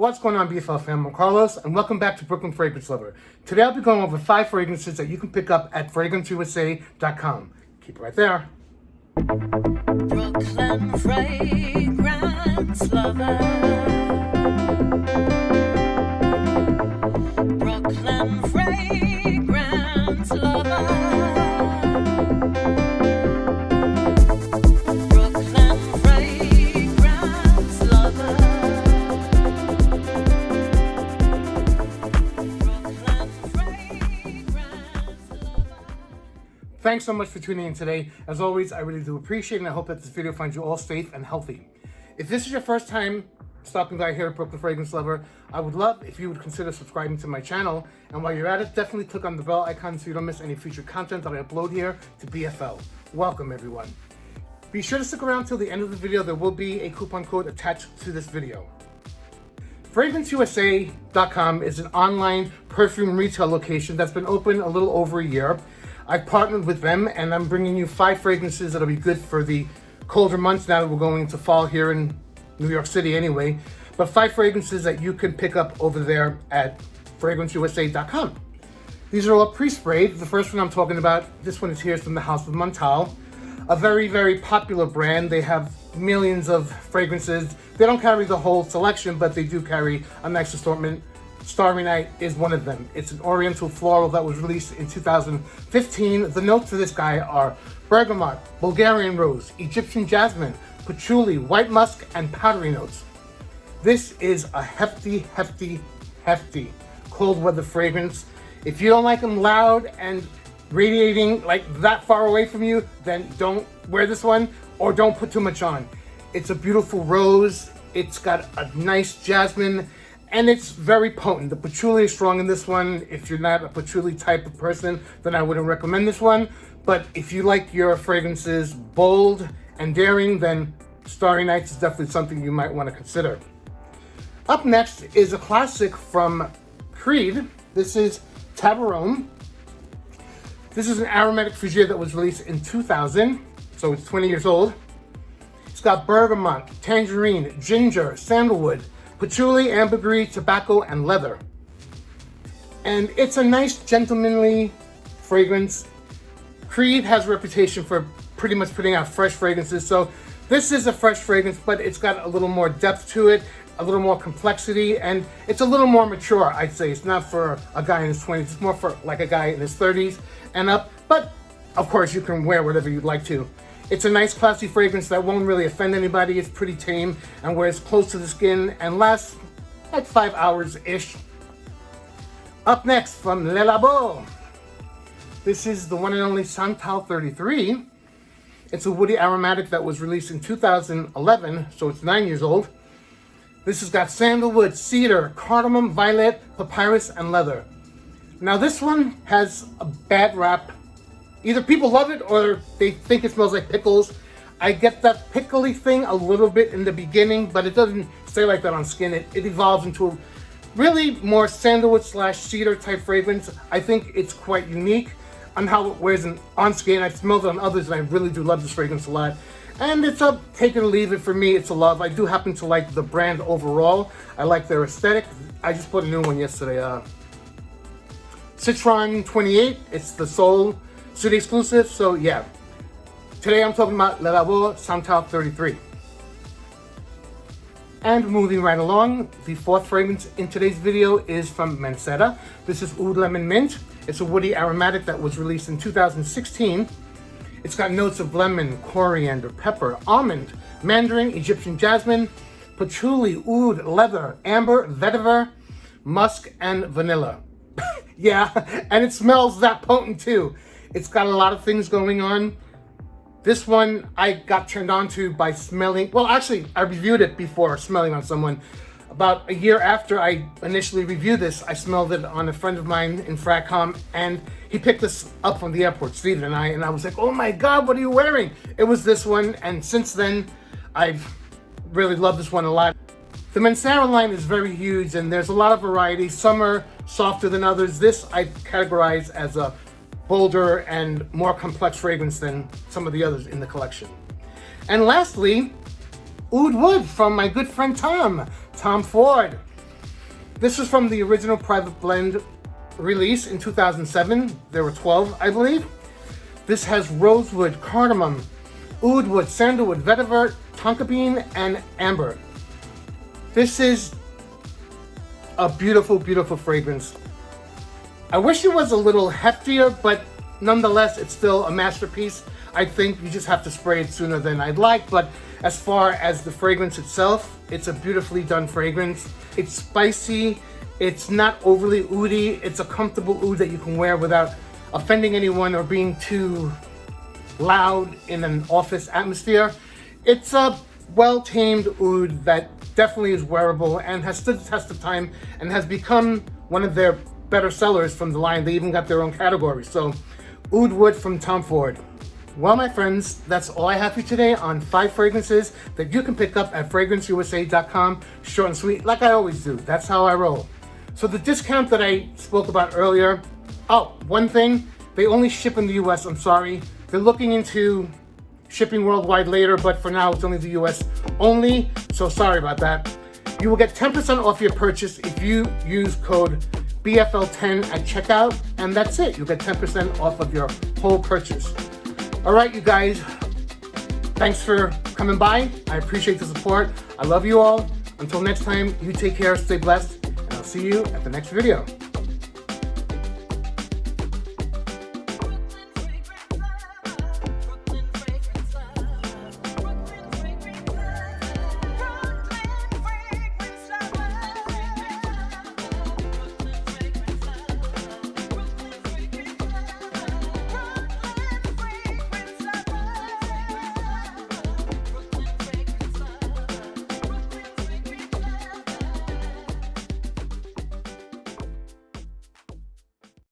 What's going on, BFL fam? I'm Carlos, and welcome back to Brooklyn Fragrance Lover. Today I'll be going over 5 fragrances that you can pick up at FRAGRANCEUSA.com. Keep it right there. Brooklyn Fragrance Lover. Brooklyn Fragrance Lover. Thanks so much for tuning in today. As always, I really do appreciate it, and I hope that this video finds you all safe and healthy. If this is your first time stopping by here at Brooklyn Fragrance Lover, I would love if you would consider subscribing to my channel. And while you're at it, definitely click on the bell icon so you don't miss any future content that I upload here to BFL. Welcome, everyone. Be sure to stick around till the end of the video. There will be a coupon code attached to this video. FRAGRANCEUSA.com is an online perfume retail location that's been open a little over a year. I've partnered with them, and I'm bringing you 5 fragrances that'll be good for the colder months now that we're going into fall here in New York City anyway. But 5 fragrances that you can pick up over there at FRAGRANCEUSA.com. These are all pre-sprayed. The first one I'm talking about, this one is here from the House of Montblanc, a very, very popular brand. They have millions of fragrances. They don't carry the whole selection, but they do carry a nice assortment. Starry Night is one of them. It's an oriental floral that was released in 2015. The notes for this guy are bergamot, Bulgarian rose, Egyptian jasmine, patchouli, white musk, and powdery notes. This is a hefty cold weather fragrance. If you don't like them loud and radiating like that far away from you, then don't wear this one or don't put too much on. It's a beautiful rose. It's got a nice jasmine. And it's very potent. The patchouli is strong in this one. If you're not a patchouli type of person, then I wouldn't recommend this one. But if you like your fragrances bold and daring, then Starry Nights is definitely something you might want to consider. Up next is a classic from Creed. This is Tavarone. This is an aromatic fougere that was released in 2000, so it's 20 years old. It's got bergamot, tangerine, ginger, sandalwood, patchouli, ambergris, tobacco, and leather. And it's a nice, gentlemanly fragrance. Creed has a reputation for pretty much putting out fresh fragrances, so this is a fresh fragrance, but it's got a little more depth to it, a little more complexity, and it's a little more mature, I'd say. It's not for a guy in his 20s, it's more for like a guy in his 30s and up, but of course you can wear whatever you'd like to. It's a nice, classy fragrance that won't really offend anybody. It's pretty tame and wears close to the skin and lasts like 5 hours-ish. Up next, from Le Labo. This is the one and only Santa 33. It's a woody aromatic that was released in 2011, so it's 9 years old. This has got sandalwood, cedar, cardamom, violet, papyrus, and leather. Now this one has a bad rap. Either people love it or they think it smells like pickles. I get that pickly thing a little bit in the beginning, but it doesn't stay like that on skin. It evolves into a really more sandalwood / cedar type fragrance. I think it's quite unique on how it wears on skin. I've smelled it on others and I really do love this fragrance a lot. And it's a take it or leave it for me. It's a love. I do happen to like the brand overall. I like their aesthetic. I just bought a new one yesterday. Citron 28. It's the Soul City exclusive, so yeah. Today I'm talking about Le Labo Santa 33. And moving right along, the 4th fragrance in today's video is from Mancetta. This is Oud Lemon Mint. It's a woody aromatic that was released in 2016. It's got notes of lemon, coriander, pepper, almond, mandarin, Egyptian jasmine, patchouli, oud, leather, amber, vetiver, musk, and vanilla. Yeah, and it smells that potent too. It's got a lot of things going on. This one I got turned on to by smelling. Well, actually, I reviewed it before smelling on someone. About a year after I initially reviewed this, I smelled it on a friend of mine in FragCom, and he picked this up from the airport, Steven and I was like, oh my God, what are you wearing? It was this one, and since then, I've really loved this one a lot. The Mancetta line is very huge, and there's a lot of variety. Some are softer than others. This I categorize as a bolder and more complex fragrance than some of the others in the collection. And lastly, Woodwood from my good friend Tom Ford. This was from the original private blend release in 2007. There were 12, I believe. This has rosewood, cardamom, oudwood, sandalwood, vetiver, tonka bean, and amber. This is a beautiful, beautiful fragrance. I wish it was a little heftier, but nonetheless, it's still a masterpiece. I think you just have to spray it sooner than I'd like, but as far as the fragrance itself, it's a beautifully done fragrance. It's spicy, it's not overly oudy, it's a comfortable oud that you can wear without offending anyone or being too loud in an office atmosphere. It's a well-tamed oud that definitely is wearable and has stood the test of time and has become one of their better sellers from the line. They even got their own category. So, Woodwood from Tom Ford. Well, my friends, that's all I have for you today on 5 fragrances that you can pick up at FRAGRANCEUSA.com. Short and sweet, like I always do. That's how I roll. So the discount that I spoke about earlier, oh, one thing, they only ship in the US, I'm sorry. They're looking into shipping worldwide later, but for now it's only the US only, so sorry about that. You will get 10% off your purchase if you use code BFL10 at checkout, and that's it. You'll get 10% off of your whole purchase. All right, you guys, thanks for coming by. I appreciate the support. I love you all. Until next time, you take care, stay blessed, and I'll see you at the next video.